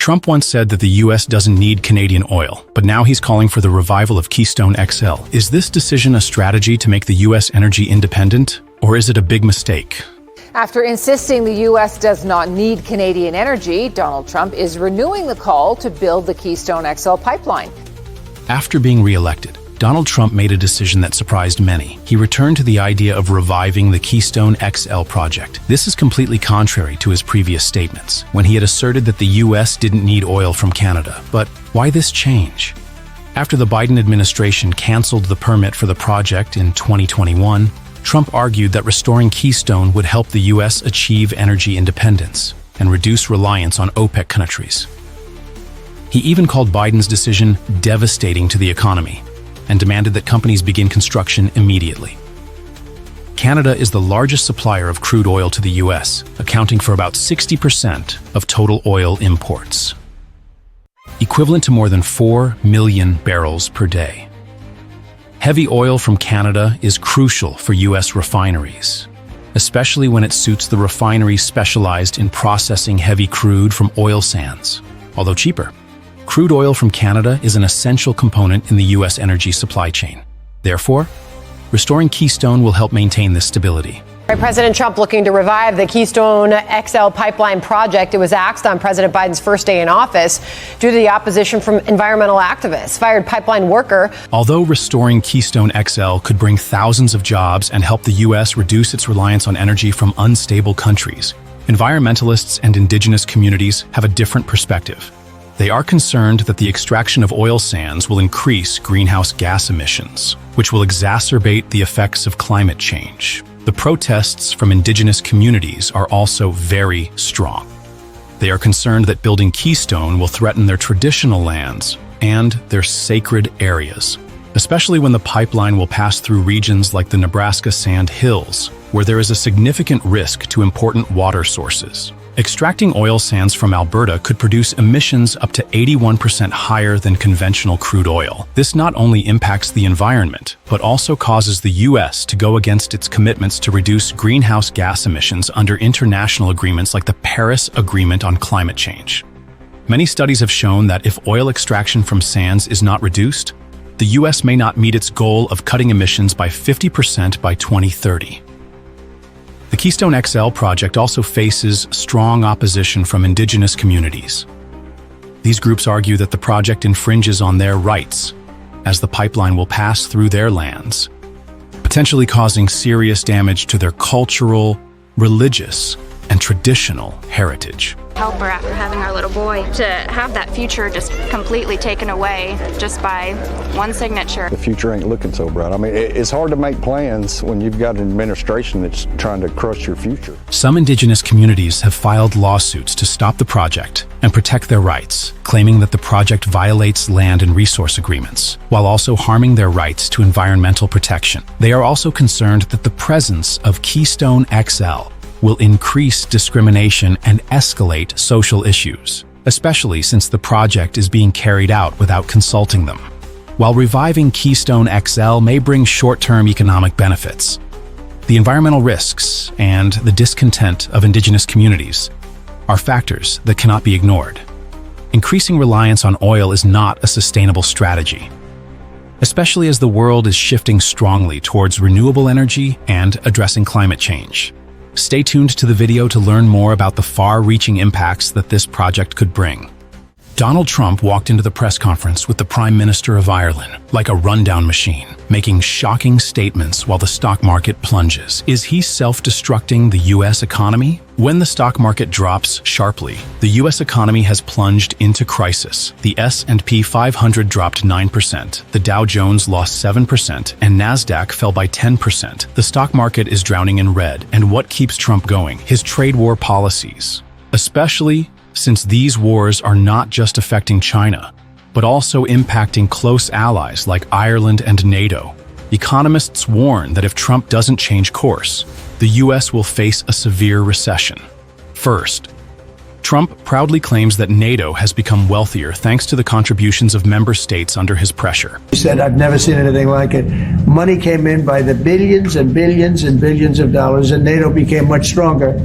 Trump once said that the U.S. doesn't need Canadian oil, but now he's calling for the revival of Keystone XL. Is this decision a strategy to make the U.S. energy independent, or is it a big mistake? After insisting the U.S. does not need Canadian energy, Donald Trump is renewing the call to build the Keystone XL pipeline. After being re-elected, Donald Trump made a decision that surprised many. He returned to the idea of reviving the Keystone XL project. This is completely contrary to his previous statements, when he had asserted that the U.S. didn't need oil from Canada. But why this change? After the Biden administration canceled the permit for the project in 2021, Trump argued that restoring Keystone would help the U.S. achieve energy independence and reduce reliance on OPEC countries. He even called Biden's decision devastating to the economy and demanded that companies begin construction immediately. Canada is the largest supplier of crude oil to the U.S., accounting for about 60% of total oil imports, equivalent to more than 4 million barrels per day. Heavy oil from Canada is crucial for U.S. refineries, especially when it suits the refineries specialized in processing heavy crude from oil sands, although cheaper. Crude oil from Canada is an essential component in the U.S. energy supply chain. Therefore, restoring Keystone will help maintain this stability. President Trump looking to revive the Keystone XL pipeline project. It was axed on President Biden's first day in office due to the opposition from environmental activists. Fired pipeline worker. Although restoring Keystone XL could bring thousands of jobs and help the U.S. reduce its reliance on energy from unstable countries, environmentalists and indigenous communities have a different perspective. They are concerned that the extraction of oil sands will increase greenhouse gas emissions, which will exacerbate the effects of climate change. The protests from indigenous communities are also very strong. They are concerned that building Keystone will threaten their traditional lands and their sacred areas, especially when the pipeline will pass through regions like the Nebraska Sand Hills, where there is a significant risk to important water sources. Extracting oil sands from Alberta could produce emissions up to 81% higher than conventional crude oil. This not only impacts the environment, but also causes the U.S. to go against its commitments to reduce greenhouse gas emissions under international agreements like the Paris Agreement on Climate Change. Many studies have shown that if oil extraction from sands is not reduced, the U.S. may not meet its goal of cutting emissions by 50% by 2030. The Keystone XL project also faces strong opposition from indigenous communities. These groups argue that the project infringes on their rights, as the pipeline will pass through their lands, potentially causing serious damage to their cultural, religious, and traditional heritage. Help her after having our little boy, to have that future just completely taken away just by one signature. The future ain't looking so bright. I mean, it's hard to make plans when you've got an administration that's trying to crush your future. Some indigenous communities have filed lawsuits to stop the project and protect their rights, claiming that the project violates land and resource agreements, while also harming their rights to environmental protection. They are also concerned that the presence of Keystone XL will increase discrimination and escalate social issues, especially since the project is being carried out without consulting them. While reviving Keystone XL may bring short-term economic benefits, the environmental risks and the discontent of indigenous communities are factors that cannot be ignored. Increasing reliance on oil is not a sustainable strategy, especially as the world is shifting strongly towards renewable energy and addressing climate change. Stay tuned to the video to learn more about the far-reaching impacts that this project could bring. Donald Trump walked into the press conference with the Prime Minister of Ireland like a rundown machine, making shocking statements while the stock market plunges. Is he self-destructing the U.S. economy? When the stock market drops sharply, the U.S. economy has plunged into crisis. The S&P 500 dropped 9%, the Dow Jones lost 7%, and NASDAQ fell by 10%. The stock market is drowning in red, and what keeps Trump going? His trade war policies, especially since these wars are not just affecting China, but also impacting close allies like Ireland and NATO. Economists warn that if Trump doesn't change course, the U.S. will face a severe recession. First, Trump proudly claims that NATO has become wealthier thanks to the contributions of member states under his pressure. He said, "I've never seen anything like it. Money came in by the billions and billions and billions of dollars, and NATO became much stronger."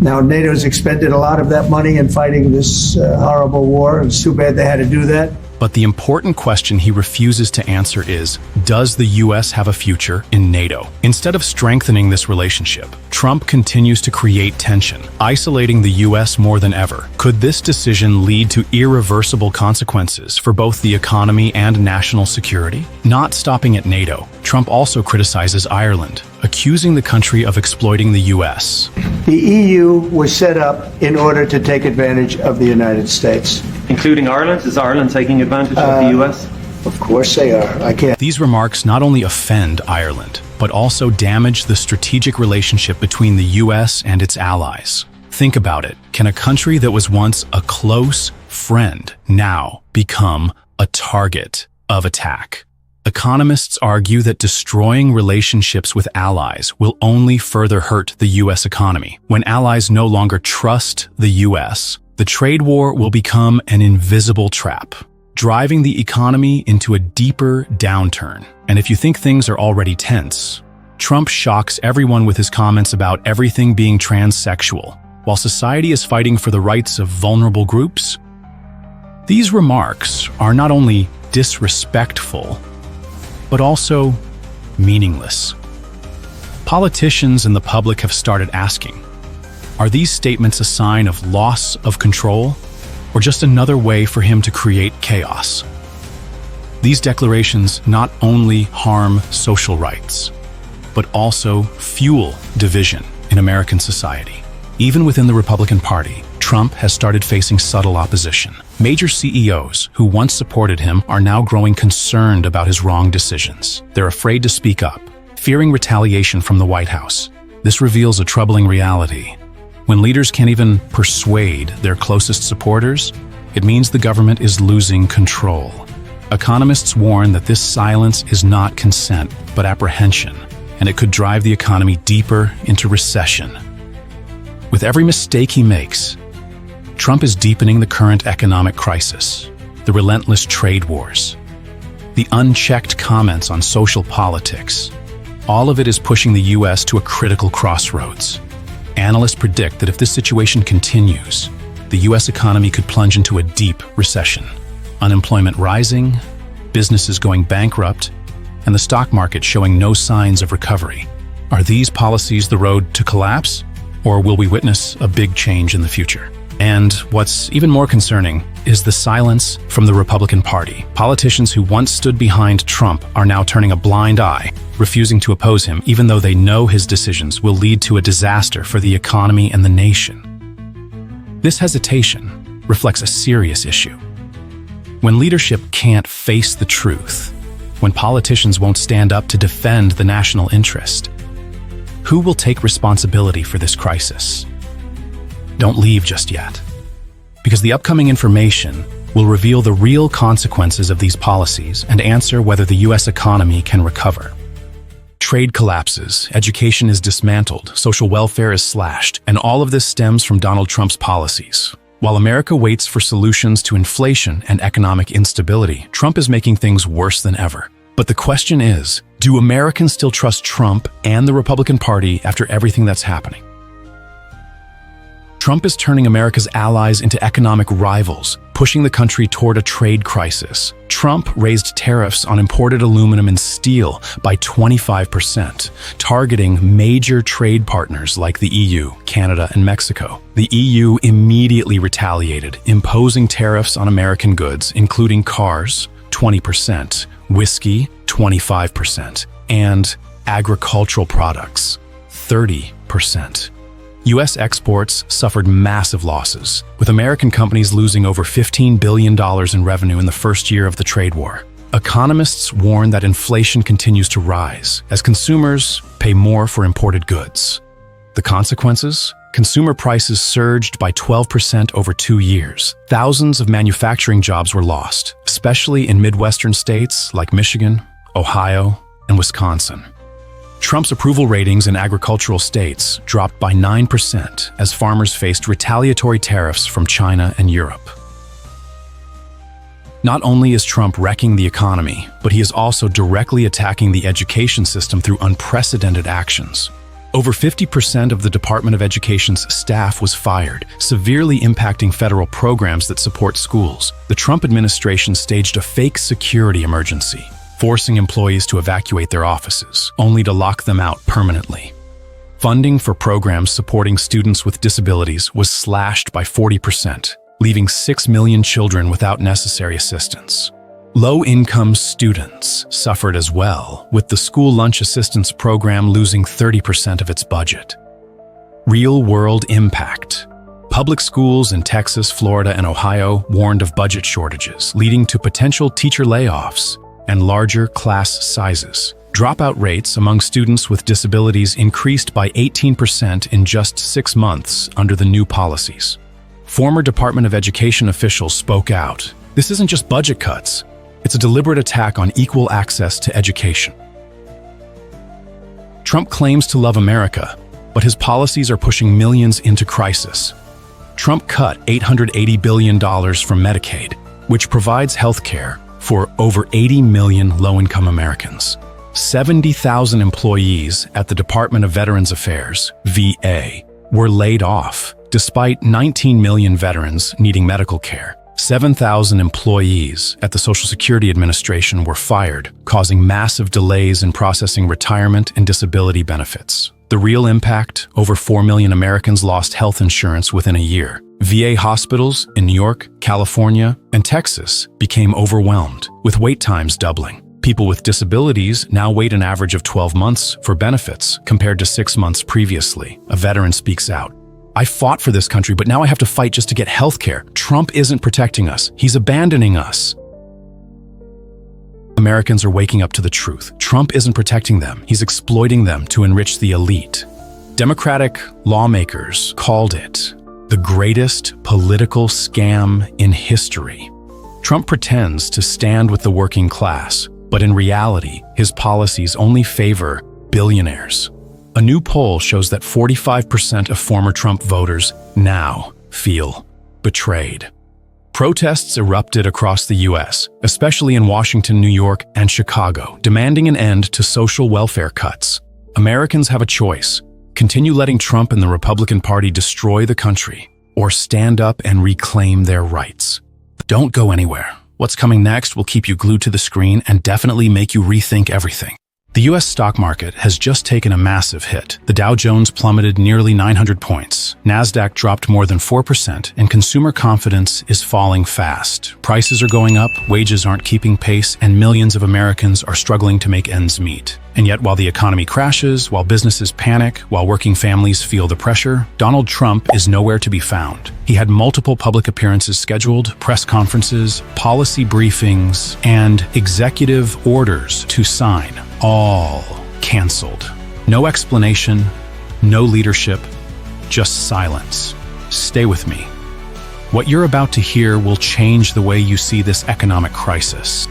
Now, NATO's expended a lot of that money in fighting this horrible war. It's too bad they had to do that. But the important question he refuses to answer is, does the U.S. have a future in NATO? Instead of strengthening this relationship, Trump continues to create tension, isolating the U.S. more than ever. Could this decision lead to irreversible consequences for both the economy and national security? Not stopping at NATO, Trump also criticizes Ireland, accusing the country of exploiting the U.S. The EU was set up in order to take advantage of the United States. Including Ireland? Is Ireland taking advantage of the US? Of course they are. I can't. These remarks not only offend Ireland, but also damage the strategic relationship between the U.S. and its allies. Think about it. Can a country that was once a close friend now become a target of attack? Economists argue that destroying relationships with allies will only further hurt the U.S. economy. When allies no longer trust the U.S., the trade war will become an invisible trap, driving the economy into a deeper downturn. And if you think things are already tense, Trump shocks everyone with his comments about everything being transsexual, while society is fighting for the rights of vulnerable groups. These remarks are not only disrespectful, but also meaningless. Politicians and the public have started asking, are these statements a sign of loss of control, or just another way for him to create chaos? These declarations not only harm social rights, but also fuel division in American society. Even within the Republican Party, Trump has started facing subtle opposition. Major CEOs who once supported him are now growing concerned about his wrong decisions. They're afraid to speak up, fearing retaliation from the White House. This reveals a troubling reality. When leaders can't even persuade their closest supporters, it means the government is losing control. Economists warn that this silence is not consent, but apprehension, and it could drive the economy deeper into recession. With every mistake he makes, Trump is deepening the current economic crisis, the relentless trade wars, the unchecked comments on social politics. All of it is pushing the U.S. to a critical crossroads. Analysts predict that if this situation continues, the U.S. economy could plunge into a deep recession. Unemployment rising, businesses going bankrupt, and the stock market showing no signs of recovery. Are these policies the road to collapse, or will we witness a big change in the future? And what's even more concerning is the silence from the Republican Party. Politicians who once stood behind Trump are now turning a blind eye, refusing to oppose him even though they know his decisions will lead to a disaster for the economy and the nation. This hesitation reflects a serious issue. When leadership can't face the truth, when politicians won't stand up to defend the national interest, who will take responsibility for this crisis? Don't leave just yet, because the upcoming information will reveal the real consequences of these policies and answer whether the U.S. economy can recover. Trade collapses, education is dismantled, social welfare is slashed, and all of this stems from Donald Trump's policies. While America waits for solutions to inflation and economic instability, Trump is making things worse than ever. But the question is, do Americans still trust Trump and the Republican Party after everything that's happening? Trump is turning America's allies into economic rivals, pushing the country toward a trade crisis. Trump raised tariffs on imported aluminum and steel by 25%, targeting major trade partners like the EU, Canada, and Mexico. The EU immediately retaliated, imposing tariffs on American goods, including cars, 20%, whiskey, 25%, and agricultural products, 30%. U.S. exports suffered massive losses, with American companies losing over $15 billion in revenue in the first year of the trade war. Economists warn that inflation continues to rise as consumers pay more for imported goods. The consequences? Consumer prices surged by 12% over 2 years. Thousands of manufacturing jobs were lost, especially in Midwestern states like Michigan, Ohio, and Wisconsin. Trump's approval ratings in agricultural states dropped by 9% as farmers faced retaliatory tariffs from China and Europe. Not only is Trump wrecking the economy, but he is also directly attacking the education system through unprecedented actions. Over 50% of the Department of Education's staff was fired, severely impacting federal programs that support schools. The Trump administration staged a fake security emergency, forcing employees to evacuate their offices, only to lock them out permanently. Funding for programs supporting students with disabilities was slashed by 40%, leaving 6 million children without necessary assistance. Low-income students suffered as well, with the school lunch assistance program losing 30% of its budget. Real-world impact. Public schools in Texas, Florida, and Ohio warned of budget shortages, leading to potential teacher layoffs and larger class sizes. Dropout rates among students with disabilities increased by 18% in just 6 months under the new policies. Former Department of Education officials spoke out. This isn't just budget cuts. It's a deliberate attack on equal access to education. Trump claims to love America, but his policies are pushing millions into crisis. Trump cut $880 billion from Medicaid, which provides health care for over 80 million low-income Americans. 70,000 employees at the Department of Veterans Affairs, VA, were laid off, despite 19 million veterans needing medical care. 7,000 employees at the Social Security Administration were fired, causing massive delays in processing retirement and disability benefits. The real impact: over 4 million Americans lost health insurance within a year. VA hospitals in New York, California, and Texas became overwhelmed, with wait times doubling. People with disabilities now wait an average of 12 months for benefits, compared to 6 months previously. A veteran speaks out. I fought for this country, but now I have to fight just to get health care. Trump isn't protecting us. He's abandoning us. Americans are waking up to the truth. Trump isn't protecting them. He's exploiting them to enrich the elite. Democratic lawmakers called it the greatest political scam in history. Trump pretends to stand with the working class, but in reality, his policies only favor billionaires. A new poll shows that 45% of former Trump voters now feel betrayed. Protests erupted across the U.S., especially in Washington, New York, and Chicago, demanding an end to social welfare cuts. Americans have a choice: continue letting Trump and the Republican Party destroy the country, or stand up and reclaim their rights. Don't go anywhere. What's coming next will keep you glued to the screen and definitely make you rethink everything. The U.S. stock market has just taken a massive hit. The Dow Jones plummeted nearly 900 points. NASDAQ dropped more than 4%, and consumer confidence is falling fast. Prices are going up, wages aren't keeping pace, and millions of Americans are struggling to make ends meet. And yet, while the economy crashes, while businesses panic, while working families feel the pressure, Donald Trump is nowhere to be found. He had multiple public appearances scheduled, press conferences, policy briefings, and executive orders to sign, all canceled. No explanation, no leadership, just silence. Stay with me. What you're about to hear will change the way you see this economic crisis.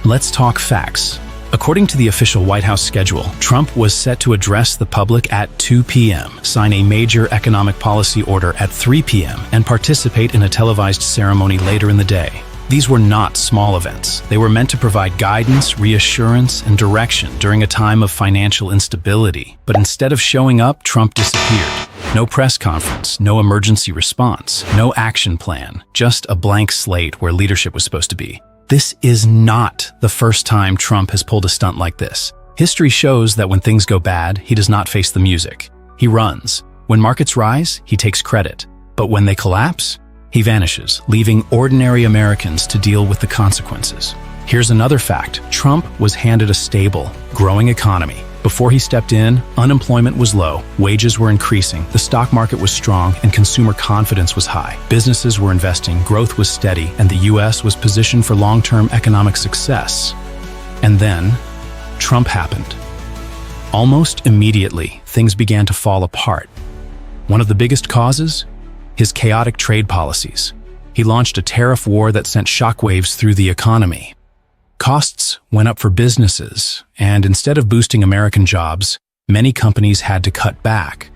Let's talk facts. According to the official White House schedule, Trump was set to address the public at 2 p.m., sign a major economic policy order at 3 p.m., and participate in a televised ceremony later in the day. These were not small events. They were meant to provide guidance, reassurance, and direction during a time of financial instability. But instead of showing up, Trump disappeared. No press conference, no emergency response, no action plan, just a blank slate where leadership was supposed to be. This is not the first time Trump has pulled a stunt like this. History shows that when things go bad, he does not face the music. He runs. When markets rise, he takes credit. But when they collapse, he vanishes, leaving ordinary Americans to deal with the consequences. Here's another fact. Trump was handed a stable, growing economy. Before he stepped in, unemployment was low, wages were increasing, the stock market was strong, and consumer confidence was high. Businesses were investing, growth was steady, and the U.S. was positioned for long-term economic success. And then, Trump happened. Almost immediately, things began to fall apart. One of the biggest causes? His chaotic trade policies. He launched a tariff war that sent shockwaves through the economy. Costs went up for businesses, and instead of boosting American jobs, many companies had to cut back.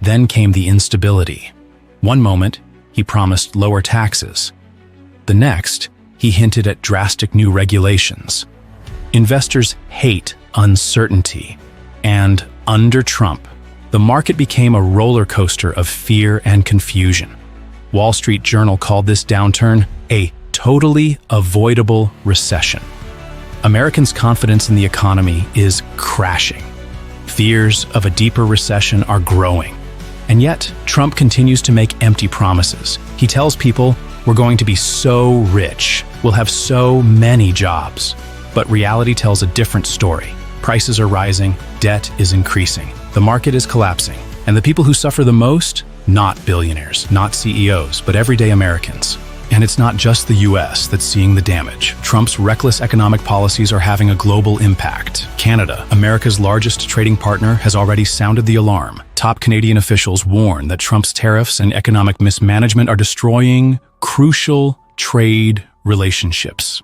Then came the instability. One moment, he promised lower taxes. The next, he hinted at drastic new regulations. Investors hate uncertainty, and under Trump, the market became a roller coaster of fear and confusion. Wall Street Journal called this downturn a totally avoidable recession. Americans' confidence in the economy is crashing. Fears of a deeper recession are growing. And yet, Trump continues to make empty promises. He tells people, we're going to be so rich, we'll have so many jobs. But reality tells a different story. Prices are rising, debt is increasing, the market is collapsing, and the people who suffer the most? Not billionaires, not CEOs, but everyday Americans. And it's not just the US that's seeing the damage. Trump's reckless economic policies are having a global impact. Canada, America's largest trading partner, has already sounded the alarm. Top Canadian officials warn that Trump's tariffs and economic mismanagement are destroying crucial trade relationships.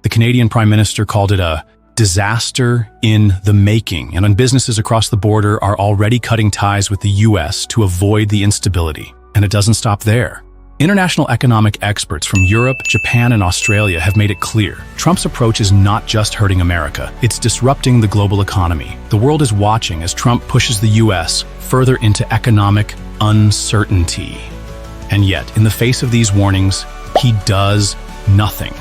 The Canadian Prime Minister called it a disaster in the making, and businesses across the border are already cutting ties with the US to avoid the instability. And it doesn't stop there. International economic experts from Europe, Japan, and Australia have made it clear Trump's approach is not just hurting America, it's disrupting the global economy. The world is watching as Trump pushes the US further into economic uncertainty. And yet, in the face of these warnings, he does nothing.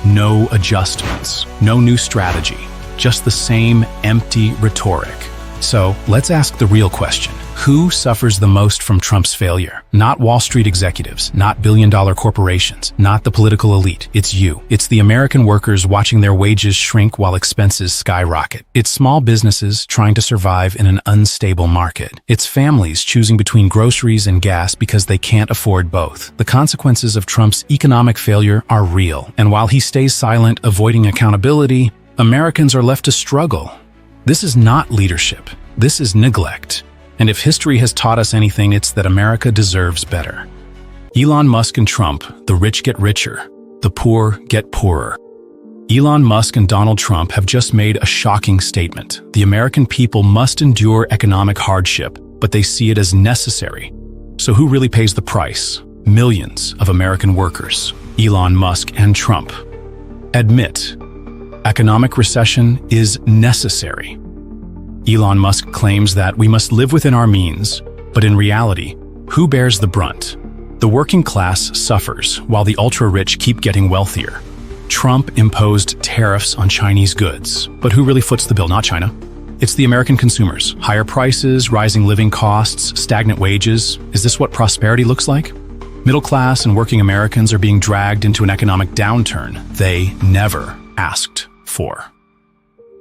No adjustments, no new strategy, just the same empty rhetoric. So let's ask the real question. Who suffers the most from Trump's failure? Not Wall Street executives, not billion-dollar corporations, not the political elite. It's you. It's the American workers watching their wages shrink while expenses skyrocket. It's small businesses trying to survive in an unstable market. It's families choosing between groceries and gas because they can't afford both. The consequences of Trump's economic failure are real. And while he stays silent, avoiding accountability, Americans are left to struggle. This is not leadership. This is neglect. And if history has taught us anything, it's that America deserves better. Elon Musk and Trump, the rich get richer, the poor get poorer. Elon Musk and Donald Trump have just made a shocking statement. The American people must endure economic hardship, but they see it as necessary. So who really pays the price? Millions of American workers. Elon Musk and Trump. Admit, economic recession is necessary. Elon Musk claims that we must live within our means, but in reality, who bears the brunt? The working class suffers, while the ultra-rich keep getting wealthier. Trump imposed tariffs on Chinese goods, but who really foots the bill? Not China. It's the American consumers. Higher prices, rising living costs, stagnant wages. Is this what prosperity looks like? Middle class and working Americans are being dragged into an economic downturn they never asked for.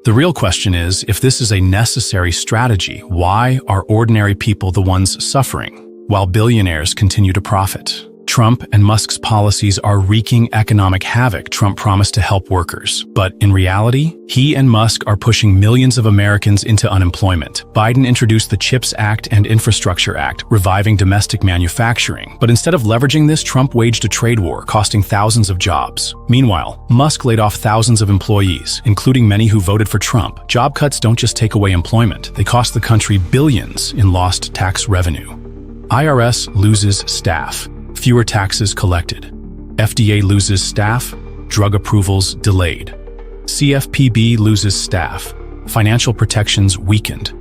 The real question is, if this is a necessary strategy, why are ordinary people the ones suffering, while billionaires continue to profit? Trump and Musk's policies are wreaking economic havoc. Trump promised to help workers, but in reality, he and Musk are pushing millions of Americans into unemployment. Biden introduced the CHIPS Act and Infrastructure Act, reviving domestic manufacturing. But instead of leveraging this, Trump waged a trade war, costing thousands of jobs. Meanwhile, Musk laid off thousands of employees, including many who voted for Trump. Job cuts don't just take away employment, they cost the country billions in lost tax revenue. IRS loses staff. Fewer taxes collected. FDA loses staff, drug approvals delayed. CFPB loses staff, financial protections weakened.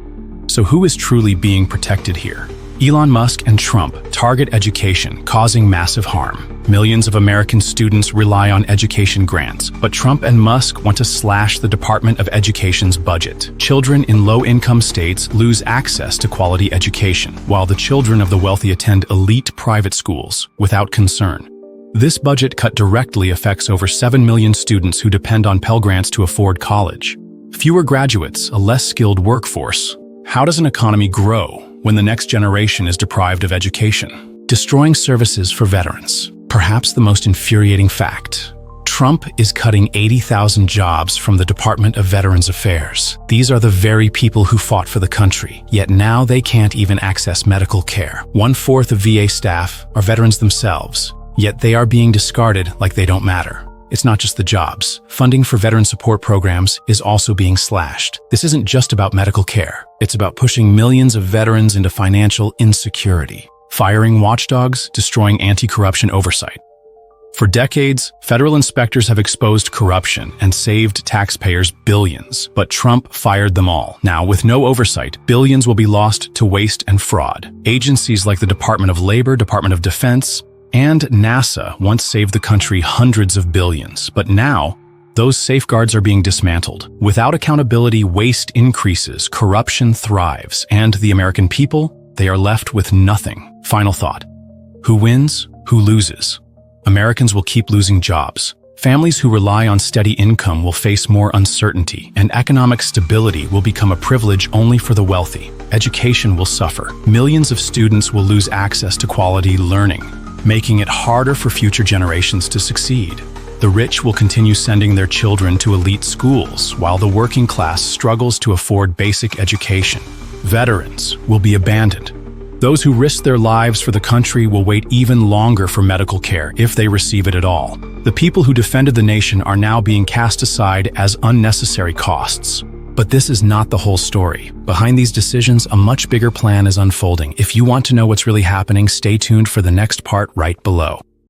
So who is truly being protected here? Elon Musk and Trump target education, causing massive harm. Millions of American students rely on education grants, but Trump and Musk want to slash the Department of Education's budget. Children in low-income states lose access to quality education, while the children of the wealthy attend elite private schools without concern. This budget cut directly affects over 7 million students who depend on Pell Grants to afford college. Fewer graduates, a less skilled workforce. How does an economy grow when the next generation is deprived of education? Destroying services for veterans. Perhaps the most infuriating fact. Trump is cutting 80,000 jobs from the Department of Veterans Affairs. These are the very people who fought for the country, yet now they can't even access medical care. 1/4 of VA staff are veterans themselves, yet they are being discarded like they don't matter. It's not just the jobs. Funding for veteran support programs is also being slashed. This isn't just about medical care. It's about pushing millions of veterans into financial insecurity. Firing watchdogs, destroying anti-corruption oversight. For decades, federal inspectors have exposed corruption and saved taxpayers billions, but Trump fired them all. Now, with no oversight, billions will be lost to waste and fraud. Agencies like the Department of Labor, Department of Defense, and NASA once saved the country hundreds of billions, but now, those safeguards are being dismantled. Without accountability, waste increases, corruption thrives, and the American people, they are left with nothing. Final thought. Who wins? Who loses? Americans will keep losing jobs. Families who rely on steady income will face more uncertainty, and economic stability will become a privilege only for the wealthy. Education will suffer. Millions of students will lose access to quality learning, making it harder for future generations to succeed. The rich will continue sending their children to elite schools, while the working class struggles to afford basic education. Veterans will be abandoned. Those who risk their lives for the country will wait even longer for medical care, if they receive it at all. The people who defended the nation are now being cast aside as unnecessary costs. But this is not the whole story. Behind these decisions, a much bigger plan is unfolding. If you want to know what's really happening, stay tuned for the next part right below.